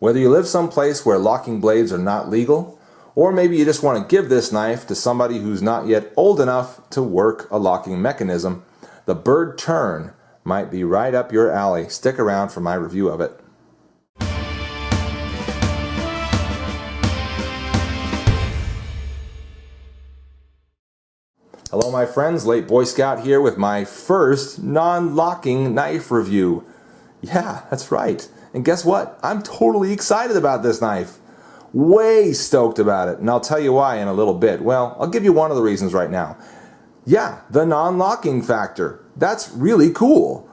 Whether you live someplace where locking blades are not legal, or maybe you just want to give this knife to somebody who's not yet old enough to work a locking mechanism, the Byrd Tern might be right up your alley. Stick around for my review of it. Hello my friends, Late Boy Scout here with my first non-locking knife review. Yeah, that's right. And guess what? I'm totally excited about this knife. Way stoked about it. And I'll tell you why in a little bit. Well, I'll give you one of the reasons right now. Yeah, the non-locking factor. That's really cool.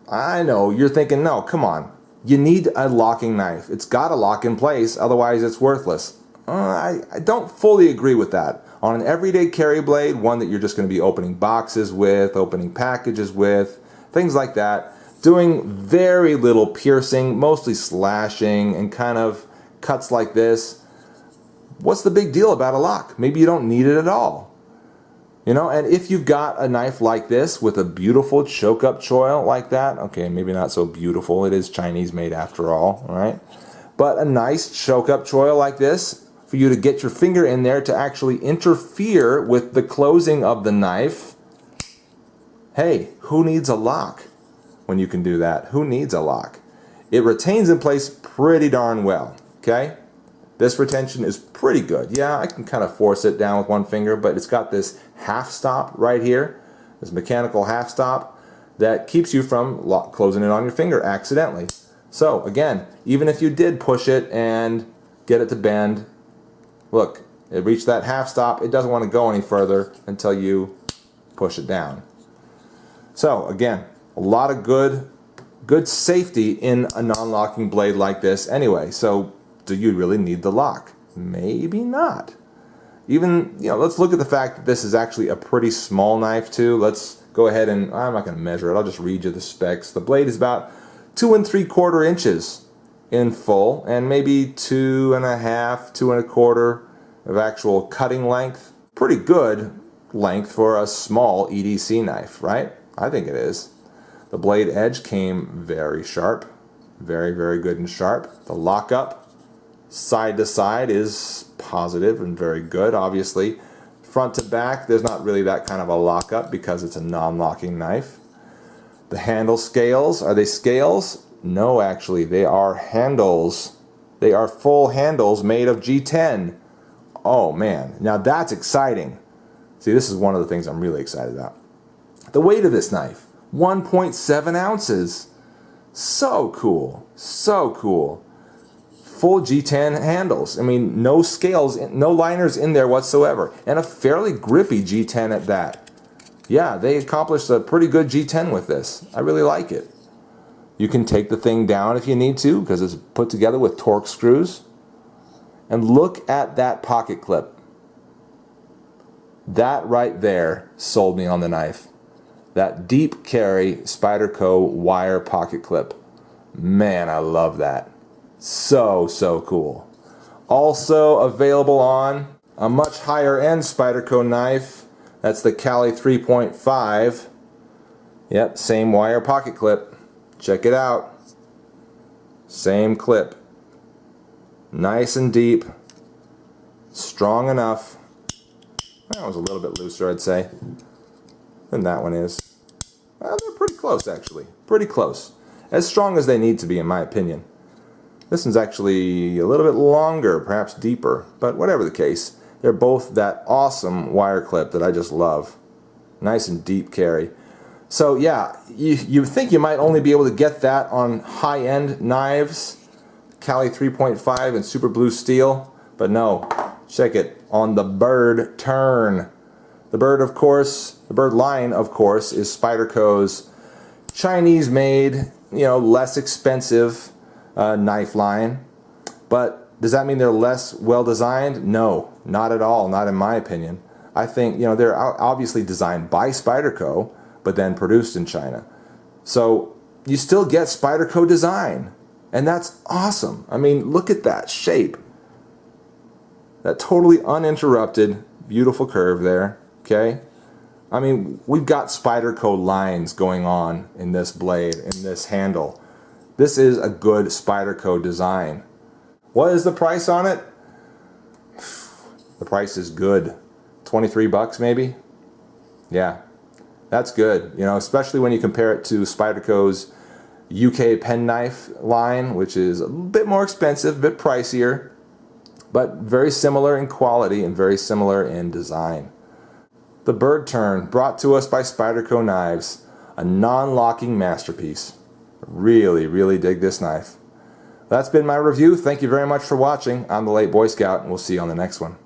I know, you're thinking, no, come on. You need a locking knife. It's got to lock in place, otherwise it's worthless. I don't fully agree with that. On an everyday carry blade, one that you're just going to be opening boxes with, opening packages with, things like that, doing very little piercing, mostly slashing and kind of cuts like this, what's the big deal about a lock? Maybe you don't need it at all. You know, and if you've got a knife like this with a beautiful choke-up choil like that, okay, maybe not so beautiful, it is Chinese made after all right? But a nice choke-up choil like this, for you to get your finger in there to actually interfere with the closing of the knife, hey, who needs a lock when you can do that? Who needs a lock? It retains in place pretty darn well, okay? This retention is pretty good. Yeah, I can kind of force it down with one finger, but it's got this half stop right here, this mechanical half stop that keeps you from closing it on your finger accidentally. So again, even if you did push it and get it to bend, look, it reached that half stop. It doesn't want to go any further until you push it down. So again, a lot of good safety in a non-locking blade like this anyway. So do you really need the lock? Maybe not. Even, you know, let's look at the fact that this is actually a pretty small knife too. Let's go ahead and, I'm not going to measure it, I'll just read you the specs. The blade is about 2 3/4 inches in full, and maybe 2 1/2, 2 1/4 of actual cutting length. Pretty good length for a small EDC knife, right? I think it is. The blade edge came very sharp, very, very good and sharp. The lockup side to side is positive and very good, obviously. Front to back, there's not really that kind of a lockup because it's a non-locking knife. The handle scales, are they scales? No, actually, they are handles. They are full handles made of G10. Oh man, now that's exciting. See, this is one of the things I'm really excited about. The weight of this knife, 1.7 ounces. So cool, so cool. Full G10 handles. I mean, no scales, no liners in there whatsoever, and a fairly grippy G10 at that. Yeah, they accomplished a pretty good G10 with this. I really like it. You can take the thing down if you need to because it's put together with Torx screws. And look at that pocket clip. That right there sold me on the knife. That deep carry Spyderco wire pocket clip. Man, I love that. So, so cool. Also available on a much higher end Spyderco knife. That's the Cali 3.5. Yep, same wire pocket clip. Check it out. Same clip. Nice and deep. Strong enough. That was a little bit looser, I'd say, than that one is. Well, they're pretty close, actually. Pretty close. As strong as they need to be, in my opinion. This one's actually a little bit longer, perhaps deeper. But whatever the case, they're both that awesome wire clip that I just love. Nice and deep carry. So yeah, you think you might only be able to get that on high-end knives, Cali 3.5 and super blue steel, but no, check it on the Byrd Tern. The Byrd, of course, the Byrd line, of course, is Spyderco's Chinese-made, you know, less expensive knife line. But does that mean they're less well-designed? No, not at all, not in my opinion. I think, you know, they're obviously designed by Spyderco, but then produced in China. So you still get Spyderco design, and that's awesome. I mean, look at that shape. That totally uninterrupted, beautiful curve there, okay? I mean, we've got Spyderco lines going on in this blade, in this handle. This is a good Spyderco design. What is the price on it? The price is good. 23 bucks maybe? Yeah, that's good. You know, especially when you compare it to Spyderco's UK penknife line, which is a bit more expensive, a bit pricier, but very similar in quality and very similar in design. The Byrd Tern, brought to us by Spyderco Knives, a non-locking masterpiece. Really, really dig this knife. That's been my review. Thank you very much for watching. I'm the Late Boy Scout, and we'll see you on the next one.